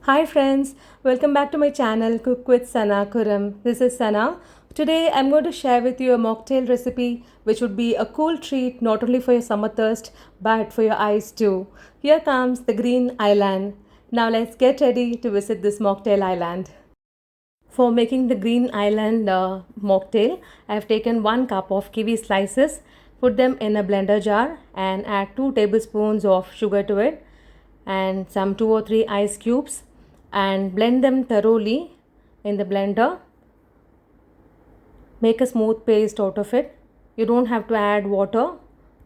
Hi friends, welcome back to my channel Cook with Sanakhuram. This is Sana. Today I'm going to share with you a mocktail recipe which would be a cool treat not only for your summer thirst but for your eyes too. Here comes the Green Island. Now let's get ready to visit this mocktail island. For making the Green Island mocktail, I have taken 1 cup of kiwi slices, put them in a blender jar and add 2 tablespoons of sugar to it and some 2 or 3 ice cubes and blend them thoroughly in the blender. Make a smooth paste out of it. You don't have to add water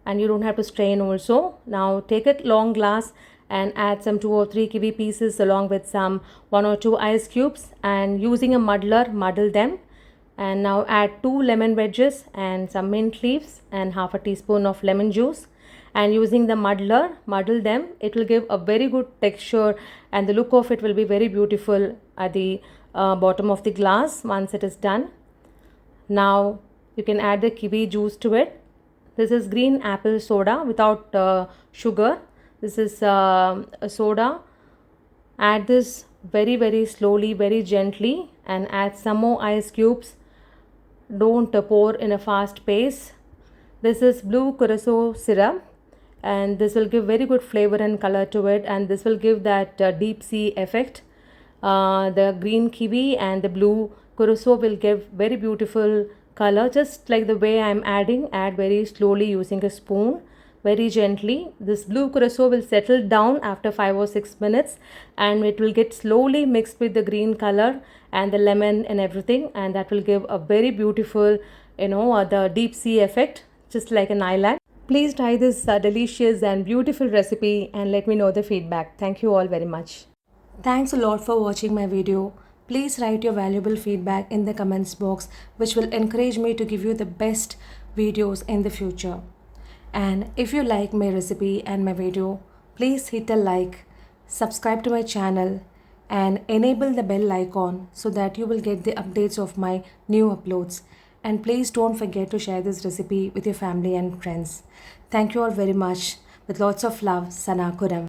and you don't have to strain also. Now take a long glass and add some 2 or 3 kiwi pieces along with some 1 or 2 ice cubes and using a muddler muddle them. And now add 2 lemon wedges and some mint leaves and half a teaspoon of lemon juice, and using the muddler muddle them. It will give a very good texture and the look of it will be very beautiful at the bottom of the glass once it is done. Now you can add the kiwi juice to it. This is green apple soda without sugar. This is a soda. Add this very slowly, very gently, and add some more ice cubes. Don't pour in a fast pace. This is blue curacao syrup and this will give very good flavor and color to it, and this will give that deep sea effect. The green kiwi and the blue curacao will give very beautiful color, just like the way I'm adding. Add very slowly using a spoon, very gently. This blue curacao will settle down after 5 or 6 minutes and it will get slowly mixed with the green color and the lemon and everything, and that will give a very beautiful, the deep sea effect, just like an island. Please try this delicious and beautiful recipe and let me know the feedback. Thank you all very much. Thanks a lot for watching my video. Please write your valuable feedback in the comments box, which will encourage me to give you the best videos in the future. And if you like my recipe and my video, please hit a like, subscribe to my channel and enable the bell icon so that you will get the updates of my new uploads. And please don't forget to share this recipe with your family and friends. Thank you all very much. With lots of love, Sanakhuram.